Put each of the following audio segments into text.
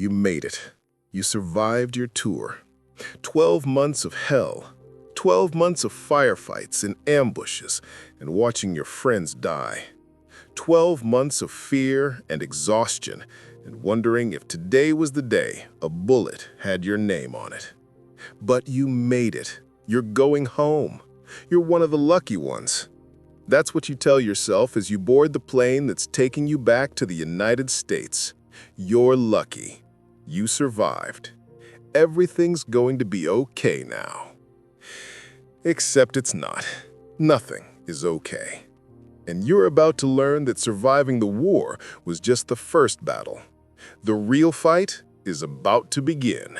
You made it. You survived your tour. 12 months of hell. 12 months of firefights and ambushes and watching your friends die. 12 months of fear and exhaustion and wondering if today was the day a bullet had your name on it. But you made it. You're going home. You're one of the lucky ones. That's what you tell yourself as you board the plane that's taking you back to the United States. You're lucky. You survived. Everything's going to be okay now. Except it's not. Nothing is okay. And you're about to learn that surviving the war was just the first battle. The real fight is about to begin.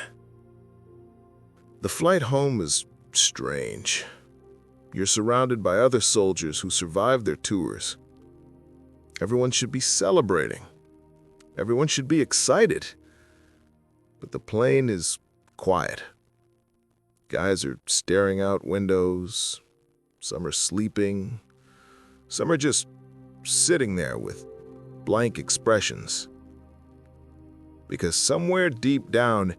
The flight home is strange. You're surrounded by other soldiers who survived their tours. Everyone should be celebrating. Everyone should be excited. But the plane is quiet. Guys are staring out windows. Some are sleeping. Some are just sitting there with blank expressions. Because somewhere deep down,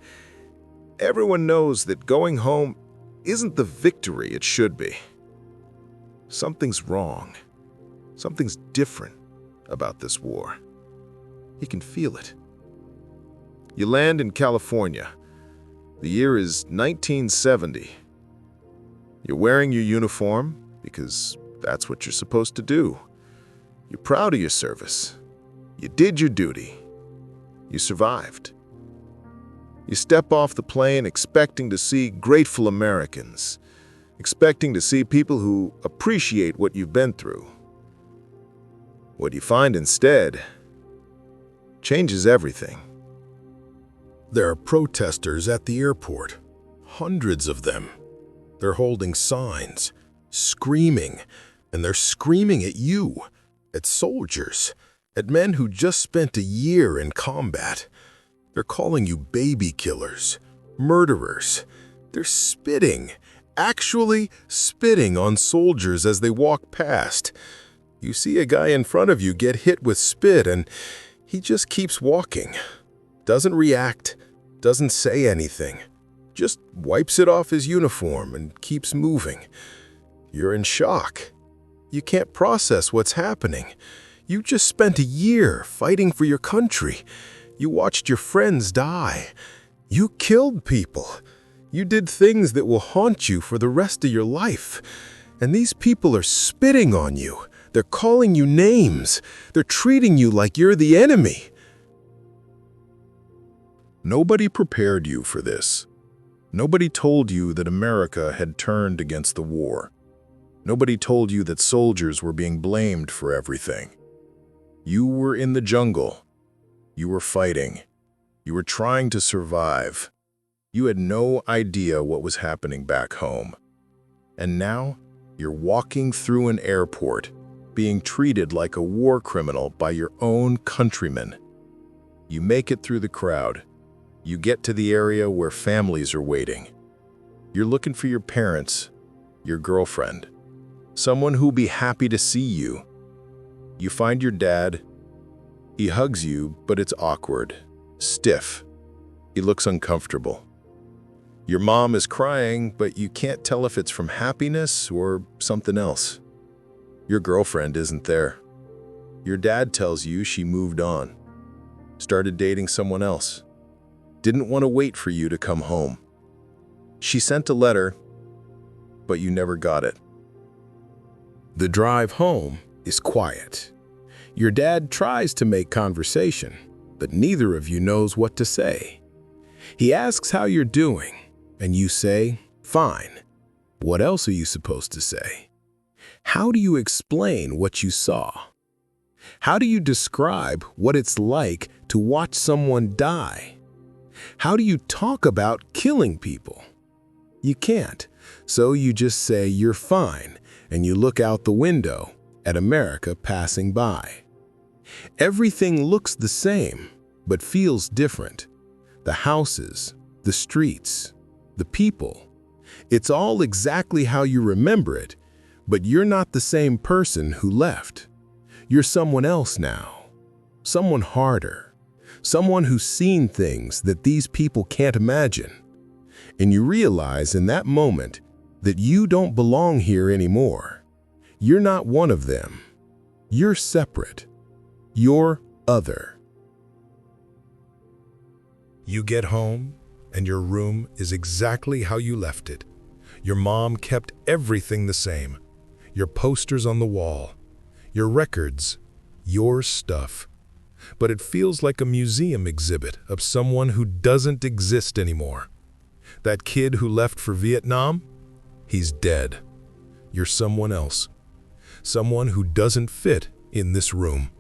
everyone knows that going home isn't the victory it should be. Something's wrong. Something's different about this war. You can feel it. You land in California. The year is 1970. You're wearing your uniform because that's what you're supposed to do. You're proud of your service. You did your duty. You survived. You step off the plane expecting to see grateful Americans, expecting to see people who appreciate what you've been through. What you find instead changes everything. There are protesters at the airport, hundreds of them. They're holding signs, screaming, and they're screaming at you, at soldiers, at men who just spent a year in combat. They're calling you baby killers, murderers. They're spitting, actually spitting on soldiers as they walk past. You see a guy in front of you get hit with spit and he just keeps walking. Doesn't react, doesn't say anything. Just wipes it off his uniform and keeps moving. You're in shock. You can't process what's happening. You just spent a year fighting for your country. You watched your friends die. You killed people. You did things that will haunt you for the rest of your life. And these people are spitting on you. They're calling you names. They're treating you like you're the enemy. Nobody prepared you for this. Nobody told you that America had turned against the war. Nobody told you that soldiers were being blamed for everything. You were in the jungle. You were fighting. You were trying to survive. You had no idea what was happening back home. And now, you're walking through an airport, being treated like a war criminal by your own countrymen. You make it through the crowd. You get to the area where families are waiting. You're looking for your parents, your girlfriend, someone who'll be happy to see you. You find your dad. He hugs you, but it's awkward, stiff. He looks uncomfortable. Your mom is crying, but you can't tell if it's from happiness or something else. Your girlfriend isn't there. Your dad tells you she moved on, started dating someone else, didn't want to wait for you to come home. She sent a letter, but you never got it. The drive home is quiet. Your dad tries to make conversation, but neither of you knows what to say. He asks how you're doing, and you say, "Fine." What else are you supposed to say? How do you explain what you saw? How do you describe what it's like to watch someone die? How do you talk about killing people? You can't, so you just say you're fine, and you look out the window at America passing by. Everything looks the same, but feels different. The houses, the streets, the people. It's all exactly how you remember it, but you're not the same person who left. You're someone else now. Someone harder. Someone who's seen things that these people can't imagine. And you realize in that moment that you don't belong here anymore. You're not one of them. You're separate. You're other. You get home, and your room is exactly how you left it. Your mom kept everything the same. Your posters on the wall, your records, your stuff. But it feels like a museum exhibit of someone who doesn't exist anymore. That kid who left for Vietnam? He's dead. You're someone else. Someone who doesn't fit in this room.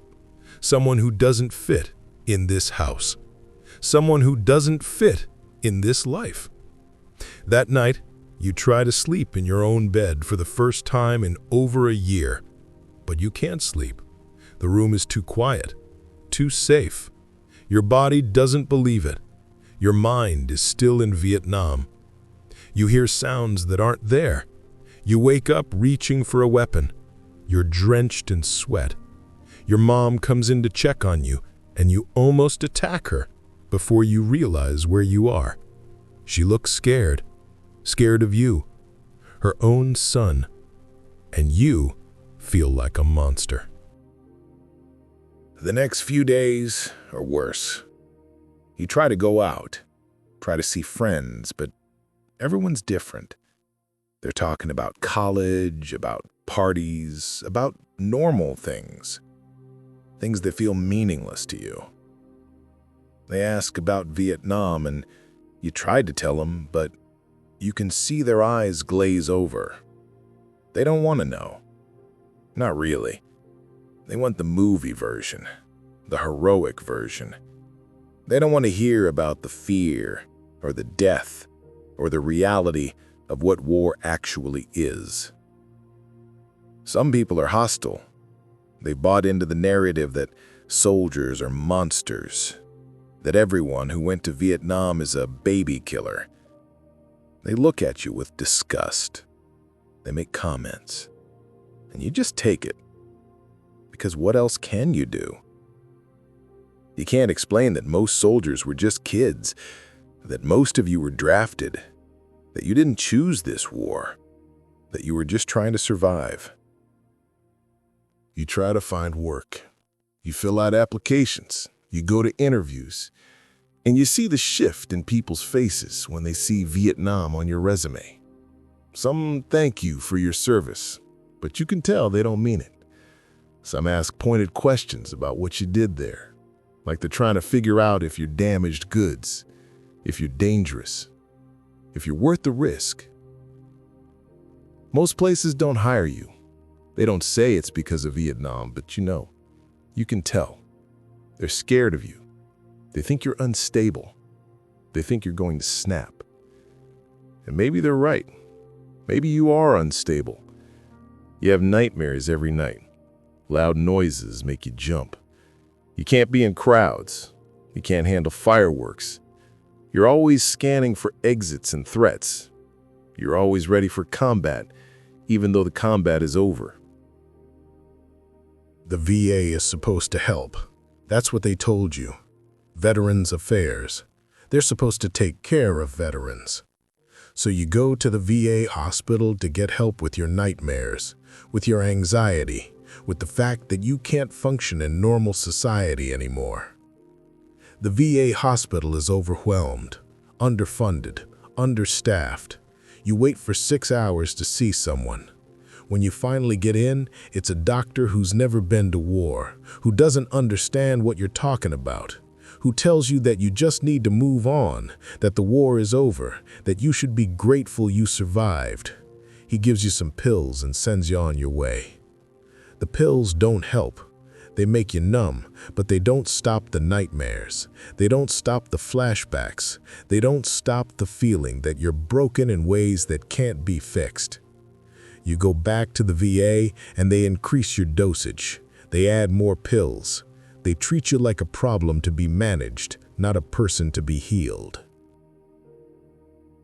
Someone who doesn't fit in this house. Someone who doesn't fit in this life. That night, you try to sleep in your own bed for the first time in over a year, but you can't sleep. The room is too quiet, too safe. Your body doesn't believe it. Your mind is still in Vietnam. You hear sounds that aren't there. You wake up reaching for a weapon. You're drenched in sweat. Your mom comes in to check on you, and you almost attack her before you realize where you are. She looks scared. Scared of you, her own son, and you feel like a monster. The next few days are worse. You try to go out, try to see friends, but everyone's different. They're talking about college, about parties, about normal things. Things that feel meaningless to you. They ask about Vietnam, and you tried to tell them, but you can see their eyes glaze over. They don't want to know. Not really. They want the movie version, the heroic version. They don't want to hear about the fear or the death or the reality of what war actually is. Some people are hostile. They bought into the narrative that soldiers are monsters, that everyone who went to Vietnam is a baby killer. They look at you with disgust. They make comments. And you just take it. Because what else can you do? You can't explain that most soldiers were just kids, that most of you were drafted, that you didn't choose this war, that you were just trying to survive. You try to find work. You fill out applications. You go to interviews. And you see the shift in people's faces when they see Vietnam on your resume. Some thank you for your service, but you can tell they don't mean it. Some ask pointed questions about what you did there, like they're trying to figure out if you're damaged goods, if you're dangerous, if you're worth the risk. Most places don't hire you. They don't say it's because of Vietnam, but you can tell. They're scared of you. They think you're unstable. They think you're going to snap. And maybe they're right. Maybe you are unstable. You have nightmares every night. Loud noises make you jump. You can't be in crowds. You can't handle fireworks. You're always scanning for exits and threats. You're always ready for combat, even though the combat is over. The VA is supposed to help. That's what they told you. Veterans Affairs. They're supposed to take care of veterans. So you go to the VA hospital to get help with your nightmares, with your anxiety, with the fact that you can't function in normal society anymore. The VA hospital is overwhelmed, underfunded, understaffed. You wait for 6 hours to see someone. When you finally get in, it's a doctor who's never been to war, who doesn't understand what you're talking about, who tells you that you just need to move on, that the war is over, that you should be grateful you survived. He gives you some pills and sends you on your way. The pills don't help. They make you numb, but they don't stop the nightmares. They don't stop the flashbacks. They don't stop the feeling that you're broken in ways that can't be fixed. You go back to the VA and they increase your dosage. They add more pills. They treat you like a problem to be managed, not a person to be healed.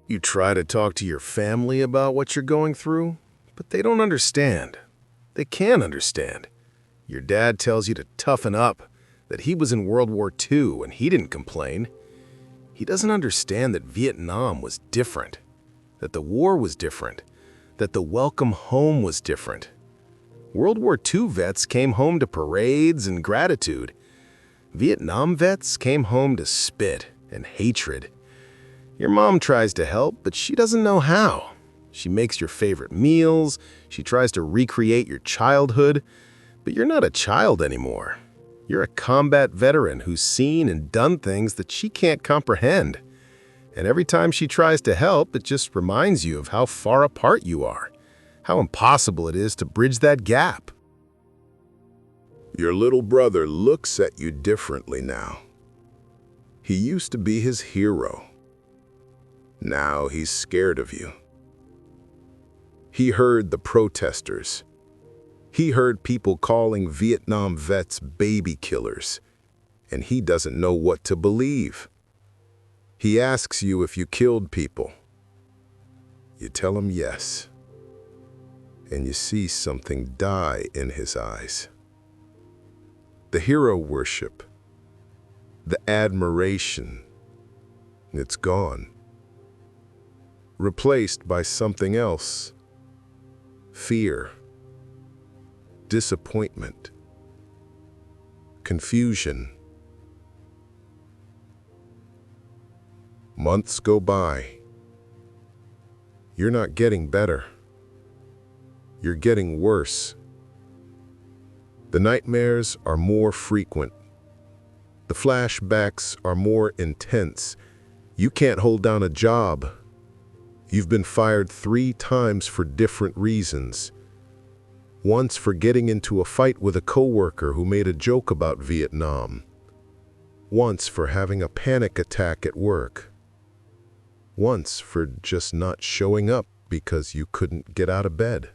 You try to talk to your family about what you're going through, but they don't understand. They can't understand. Your dad tells you to toughen up, that he was in World War II and he didn't complain. He doesn't understand that Vietnam was different, that the war was different, that the welcome home was different. World War II vets came home to parades and gratitude. Vietnam vets came home to spit and hatred. Your mom tries to help, but she doesn't know how. She makes your favorite meals, she tries to recreate your childhood, but you're not a child anymore. You're a combat veteran who's seen and done things that she can't comprehend. And every time she tries to help, it just reminds you of how far apart you are, how impossible it is to bridge that gap. Your little brother looks at you differently now. He used to be his hero. Now he's scared of you. He heard the protesters. He heard people calling Vietnam vets baby killers, and he doesn't know what to believe. He asks you if you killed people. You tell him yes, and you see something die in his eyes. The hero worship, the admiration, it's gone. Replaced by something else. Fear, disappointment, confusion. Months go by. You're not getting better. You're getting worse. The nightmares are more frequent. The flashbacks are more intense. You can't hold down a job. You've been fired 3 times for different reasons. Once for getting into a fight with a coworker who made a joke about Vietnam. Once for having a panic attack at work. Once for just not showing up because you couldn't get out of bed.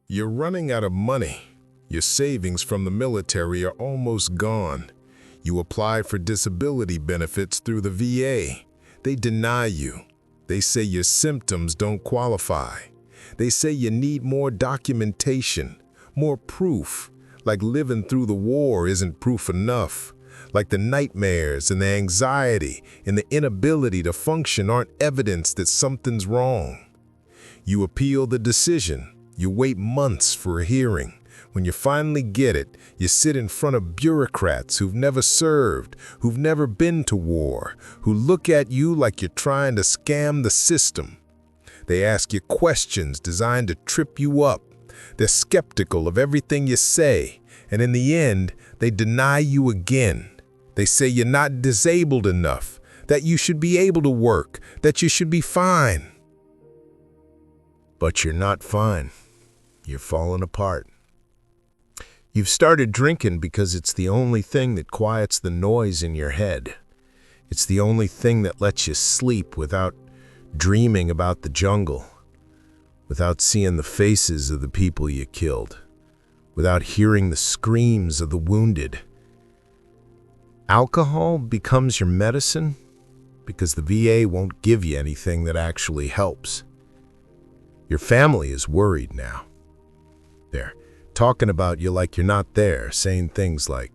You're running out of money. Your savings from the military are almost gone. You apply for disability benefits through the VA. They deny you. They say your symptoms don't qualify. They say you need more documentation, more proof, like living through the war isn't proof enough, like the nightmares and the anxiety and the inability to function aren't evidence that something's wrong. You appeal the decision. You wait months for a hearing. When you finally get it, you sit in front of bureaucrats who've never served, who've never been to war, who look at you like you're trying to scam the system. They ask you questions designed to trip you up. They're skeptical of everything you say, and in the end, they deny you again. They say you're not disabled enough, that you should be able to work, that you should be fine. But you're not fine. You're falling apart. You've started drinking because it's the only thing that quiets the noise in your head. It's the only thing that lets you sleep without dreaming about the jungle, without seeing the faces of the people you killed, without hearing the screams of the wounded. Alcohol becomes your medicine because the VA won't give you anything that actually helps. Your family is worried now. They're talking about you like you're not there, saying things like,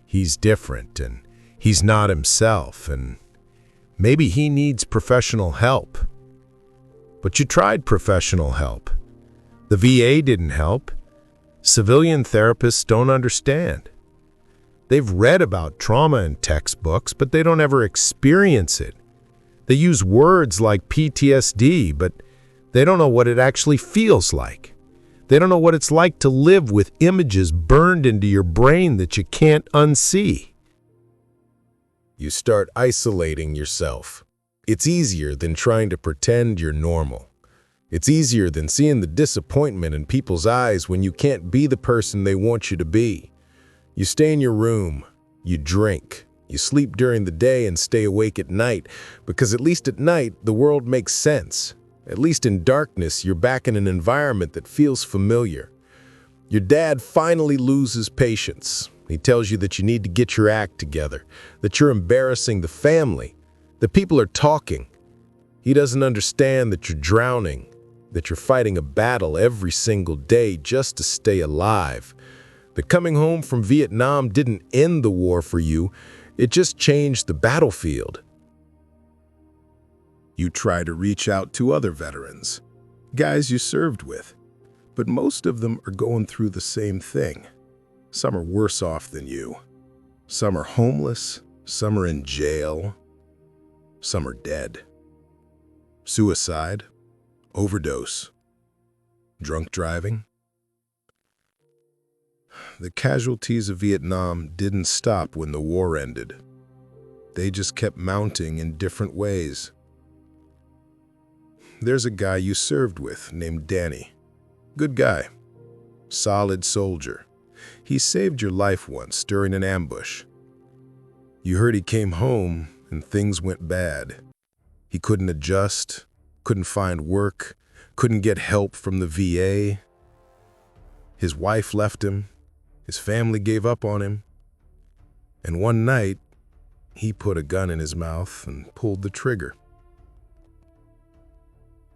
he's different and he's not himself and maybe he needs professional help. But you tried professional help. The VA didn't help. Civilian therapists don't understand. They've read about trauma in textbooks, but they don't ever experience it. They use words like PTSD, but they don't know what it actually feels like. They don't know what it's like to live with images burned into your brain that you can't unsee. You start isolating yourself. It's easier than trying to pretend you're normal. It's easier than seeing the disappointment in people's eyes when you can't be the person they want you to be. You stay in your room, you drink, you sleep during the day and stay awake at night, because at least at night the world makes sense. At least in darkness, you're back in an environment that feels familiar. Your dad finally loses patience. He tells you that you need to get your act together, that you're embarrassing the family, that people are talking. He doesn't understand that you're drowning, that you're fighting a battle every single day just to stay alive, That coming home from Vietnam didn't end the war for you, it just changed the battlefield. You try to reach out to other veterans, guys you served with, but most of them are going through the same thing. Some are worse off than you. Some are homeless, some are in jail, some are dead. Suicide, overdose, drunk driving. The casualties of Vietnam didn't stop when the war ended. They just kept mounting in different ways. There's a guy you served with named Danny. Good guy. Solid soldier. He saved your life once during an ambush. You heard he came home and things went bad. He couldn't adjust, couldn't find work, couldn't get help from the VA. His wife left him. His family gave up on him. And one night, he put a gun in his mouth and pulled the trigger.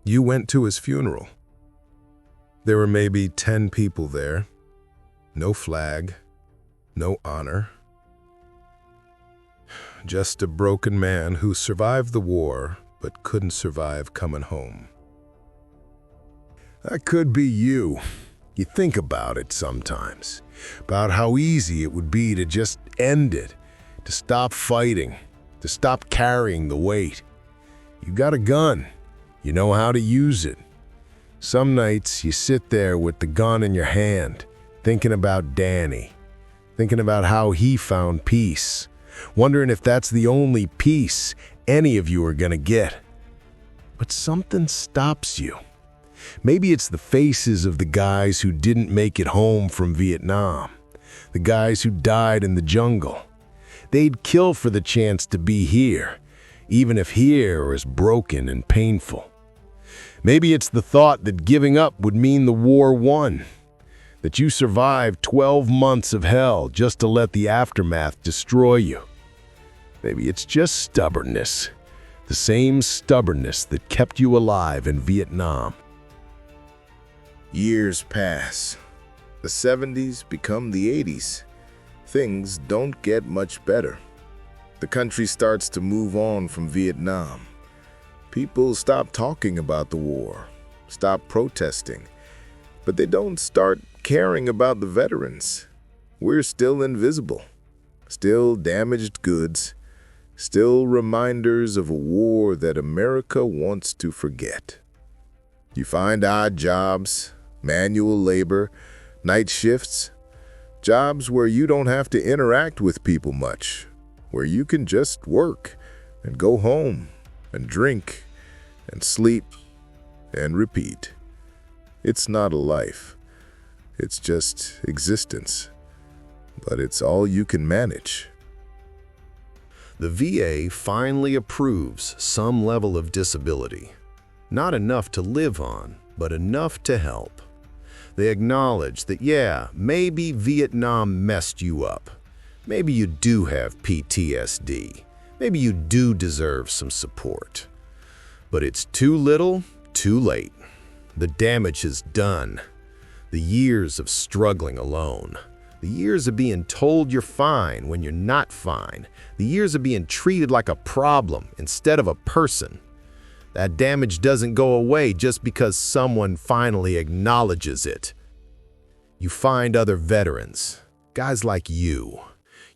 You went to his funeral. There were maybe 10 people there. No flag, no honor. Just a broken man who survived the war but couldn't survive coming home. That could be you. You think about it sometimes, about how easy it would be to just end it, to stop fighting, to stop carrying the weight. You got a gun. You know how to use it. Some nights you sit there with the gun in your hand, thinking about Danny, thinking about how he found peace, wondering if that's the only peace any of you are gonna get. But something stops you. Maybe it's the faces of the guys who didn't make it home from Vietnam, the guys who died in the jungle. They'd kill for the chance to be here, even if here is broken and painful. Maybe it's the thought that giving up would mean the war won, that you survived 12 months of hell just to let the aftermath destroy you. Maybe it's just stubbornness, the same stubbornness that kept you alive in Vietnam. Years pass. The 70s become the 80s. Things don't get much better. The country starts to move on from Vietnam. People stop talking about the war, stop protesting, but they don't start caring about the veterans. We're still invisible, still damaged goods, still reminders of a war that America wants to forget. You find odd jobs, manual labor, night shifts, jobs where you don't have to interact with people much, where you can just work and go home and drink and sleep and repeat. It's not a life. It's just existence. But it's all you can manage. The VA finally approves some level of disability. Not enough to live on, but enough to help. They acknowledge that, yeah, maybe Vietnam messed you up. Maybe you do have PTSD. Maybe you do deserve some support. But it's too little, too late. The damage is done. The years of struggling alone. The years of being told you're fine when you're not fine. The years of being treated like a problem instead of a person. That damage doesn't go away just because someone finally acknowledges it. You find other veterans, guys like you.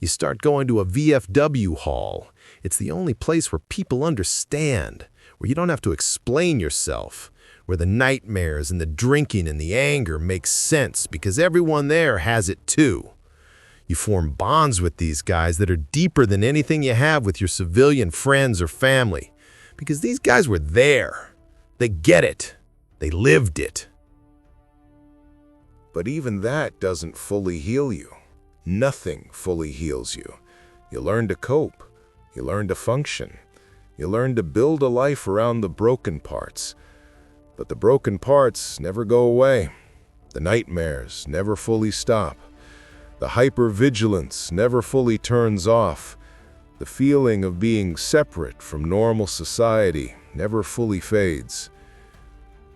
You start going to a VFW hall. It's the only place where people understand, where you don't have to explain yourself, where the nightmares and the drinking and the anger make sense because everyone there has it too. You form bonds with these guys that are deeper than anything you have with your civilian friends or family, because these guys were there. They get it. They lived it. But even that doesn't fully heal you. Nothing fully heals you. You learn to cope. You learn to function. You learn to build a life around the broken parts. But the broken parts never go away. The nightmares never fully stop. The hypervigilance never fully turns off. The feeling of being separate from normal society never fully fades.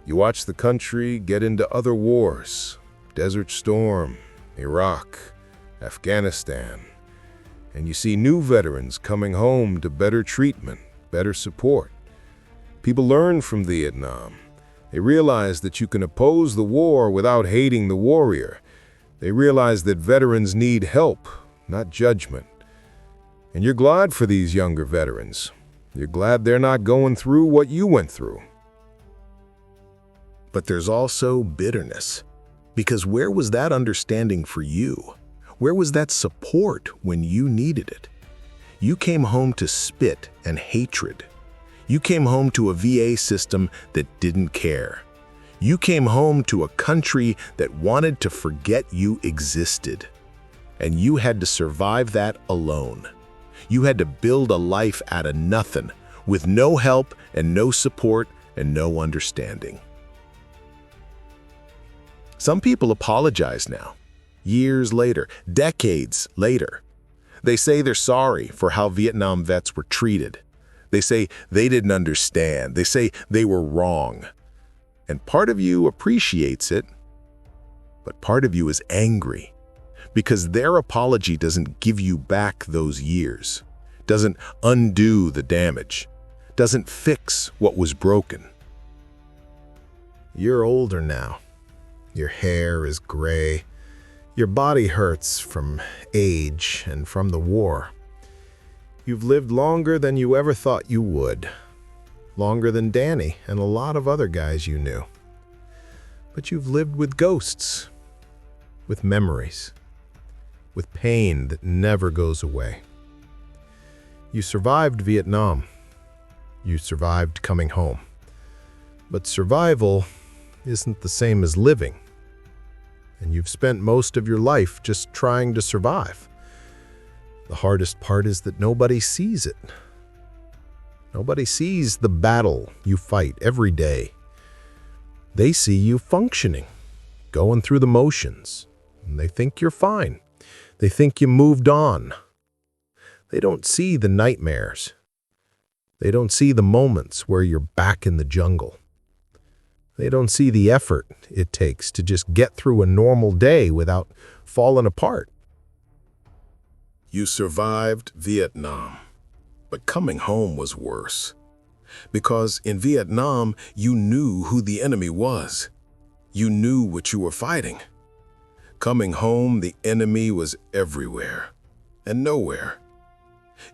You watch the country get into other wars, Desert Storm, Iraq, Afghanistan, and you see new veterans coming home to better treatment, better support. People learn from Vietnam. They realize that you can oppose the war without hating the warrior. They realize that veterans need help, not judgment. And you're glad for these younger veterans. You're glad they're not going through what you went through. But there's also bitterness. Because where was that understanding for you? Where was that support when you needed it? You came home to spit and hatred. You came home to a VA system that didn't care. You came home to a country that wanted to forget you existed. And you had to survive that alone. You had to build a life out of nothing, with no help and no support and no understanding. Some people apologize now, years later, decades later. They say they're sorry for how Vietnam vets were treated. They say they didn't understand. They say they were wrong. And part of you appreciates it, but part of you is angry because their apology doesn't give you back those years, doesn't undo the damage, doesn't fix what was broken. You're older now. Your hair is gray. Your body hurts from age and from the war. You've lived longer than you ever thought you would. Longer than Danny and a lot of other guys you knew. But you've lived with ghosts, with memories, with pain that never goes away. You survived Vietnam. You survived coming home. But survival isn't the same as living. And you've spent most of your life just trying to survive. The hardest part is that nobody sees it. Nobody sees the battle you fight every day. They see you functioning, going through the motions, and they think you're fine. They think you moved on. They don't see the nightmares. They don't see the moments where you're back in the jungle. They don't see the effort it takes to just get through a normal day without falling apart. You survived Vietnam, but coming home was worse. Because in Vietnam, you knew who the enemy was. You knew what you were fighting. Coming home, the enemy was everywhere and nowhere.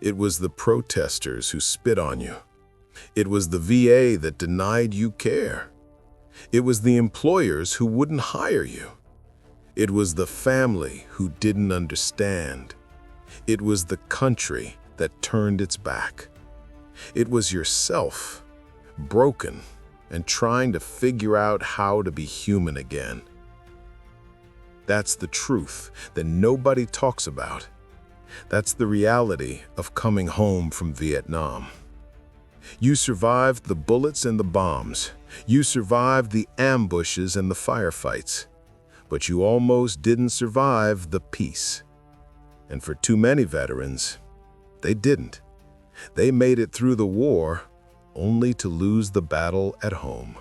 It was the protesters who spit on you. It was the VA that denied you care. It was the employers who wouldn't hire you. It was the family who didn't understand. It was the country that turned its back. It was yourself, broken and trying to figure out how to be human again. That's the truth that nobody talks about. That's the reality of coming home from Vietnam. You survived the bullets and the bombs. You survived the ambushes and the firefights. But you almost didn't survive the peace. And for too many veterans, they didn't. They made it through the war only to lose the battle at home.